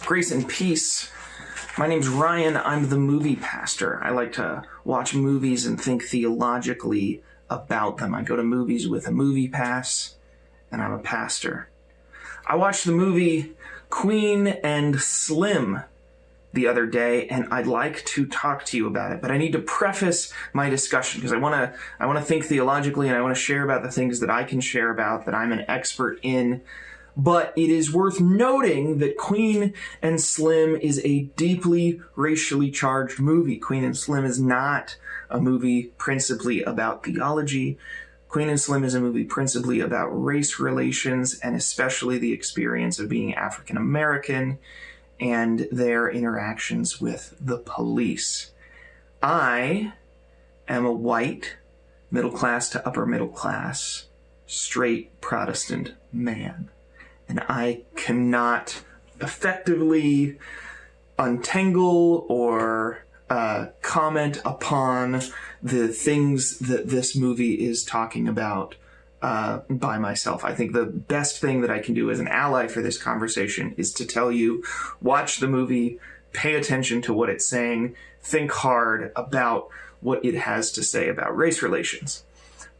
Grace and peace. My name's Ryan. I'm the movie pastor. I like to watch movies and think theologically about them. I go to movies with a movie pass, and I'm a pastor. I watched the movie Queen and Slim the other day, and I'd like to talk to you about it. But I need to preface my discussion because I want to think theologically, and I want to share about the things that I can share about that I'm an expert in. But it is worth noting that Queen and Slim is a deeply racially charged movie. Queen and Slim is not a movie principally about theology. Queen and Slim is a movie principally about race relations and especially the experience of being African American and their interactions with the police. I am a white, middle class to upper middle class, straight Protestant man. And I cannot effectively untangle or comment upon the things that this movie is talking about by myself. I think the best thing that I can do as an ally for this conversation is to tell you, watch the movie, pay attention to what it's saying, think hard about what it has to say about race relations.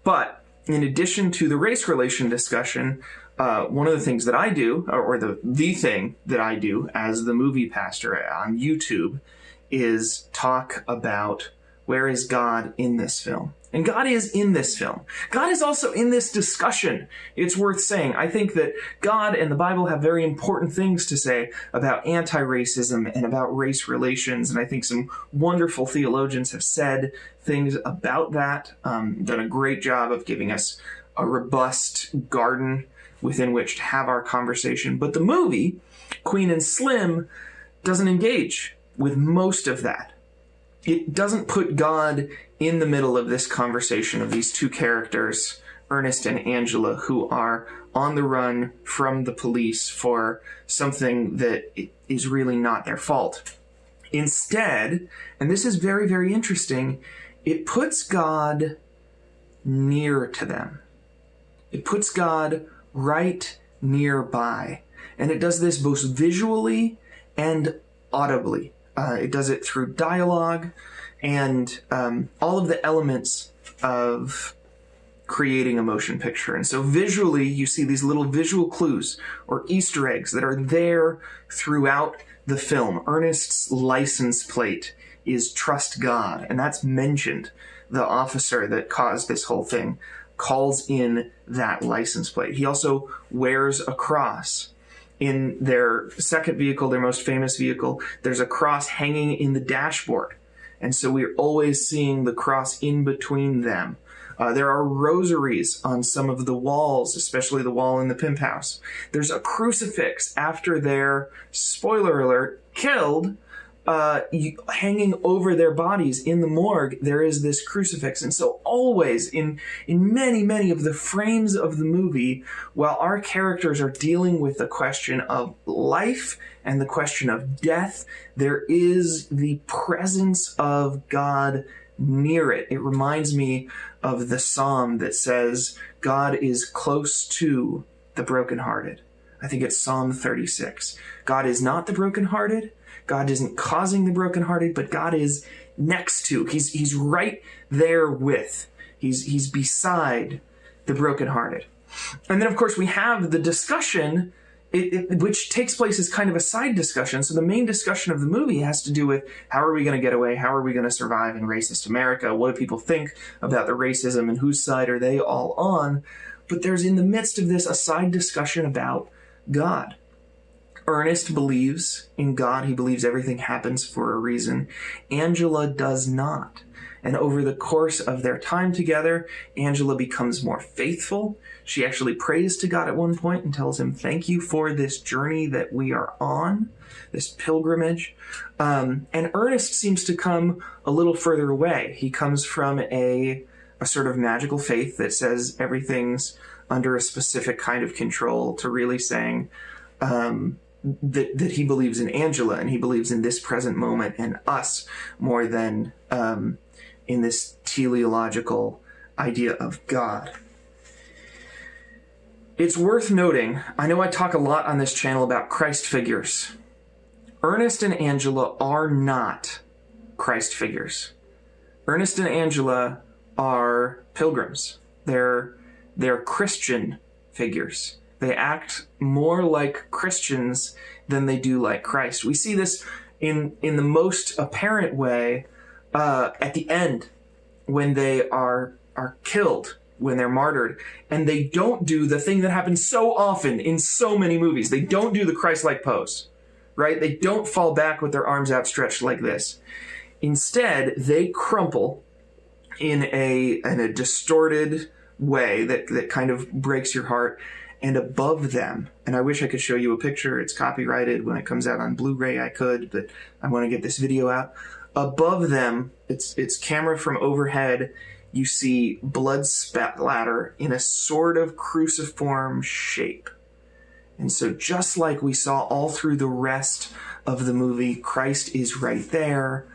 But in addition to the race relation discussion, one of the things that I do, or the thing that I do as the movie pastor on YouTube, is talk about where is God in this film. And God is in this film. God is also in this discussion. It's worth saying. I think that God and the Bible have very important things to say about anti-racism and about race relations. And I think some wonderful theologians have said things about that, done a great job of giving us a robust garden within which to have our conversation. But the movie, Queen and Slim, doesn't engage with most of that. It doesn't put God in the middle of this conversation of these two characters, Ernest and Angela, who are on the run from the police for something that is really not their fault. Instead, and this is very, very interesting, it puts God near to them. It puts God right nearby. And it does this both visually and audibly. It does it through dialogue and all of the elements of creating a motion picture. And so visually, you see these little visual clues or Easter eggs that are there throughout the film. Ernest's license plate is Trust God, and that's mentioned. The officer that caused this whole thing calls in that license plate. He also wears a cross. In their second vehicle, their most famous vehicle, there's a cross hanging in the dashboard. And so we're always seeing the cross in between them. There are rosaries on some of the walls, especially the wall in the Pimp House. There's a crucifix after they're, spoiler alert, killed. Hanging over their bodies in the morgue, there is this crucifix. And so always in many, many of the frames of the movie, while our characters are dealing with the question of life and the question of death, there is the presence of God near it. It reminds me of the psalm that says, God is close to the brokenhearted. I think it's Psalm 36. God is not the brokenhearted. God isn't causing the brokenhearted, but God is next to. He's right there with. He's beside the brokenhearted. And then, of course, we have the discussion, which takes place as kind of a side discussion. So the main discussion of the movie has to do with how are we going to get away? How are we going to survive in racist America? What do people think about the racism and whose side are they all on? But there's in the midst of this a side discussion about God. Ernest believes in God. He believes everything happens for a reason. Angela does not. And over the course of their time together, Angela becomes more faithful. She actually prays to God at one point and tells him, thank you for this journey that we are on, this pilgrimage. And Ernest seems to come a little further away. He comes from a sort of magical faith that says everything's under a specific kind of control to really saying, that he believes in Angela and he believes in this present moment and us more than in this teleological idea of God. It's worth noting, I know I talk a lot on this channel about Christ figures, Ernest and Angela are not Christ figures. Ernest and Angela are pilgrims. They're Christian figures. They act more like Christians than they do like Christ. We see this in the most apparent way at the end when they are killed, when they're martyred, and they don't do the thing that happens so often in so many movies. They don't do the Christ-like pose, right? They don't fall back with their arms outstretched like this. Instead, they crumple in a distorted way that kind of breaks your heart. And above them, and I wish I could show you a picture. It's copyrighted. When it comes out on Blu-ray, I could, but I want to get this video out. Above them, it's camera from overhead. You see blood splatter in a sort of cruciform shape. And so just like we saw all through the rest of the movie, Christ is right there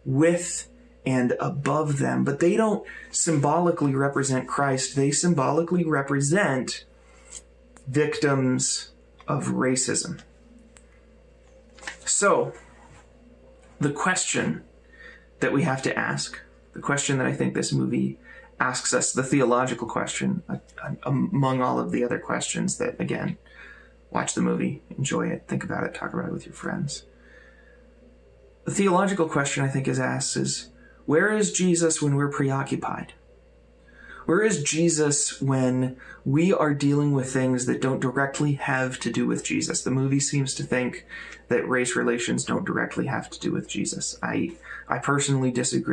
with and above them. But they don't symbolically represent Christ. They symbolically represent victims of racism. So, the question that we have to ask, the question that I think this movie asks us, the theological question, among all of the other questions that, again, watch the movie, enjoy it, think about it, talk about it with your friends. The theological question I think is asked is, where is Jesus when we're preoccupied? Where is Jesus when we are dealing with things that don't directly have to do with Jesus? The movie seems to think that race relations don't directly have to do with Jesus. I personally disagree.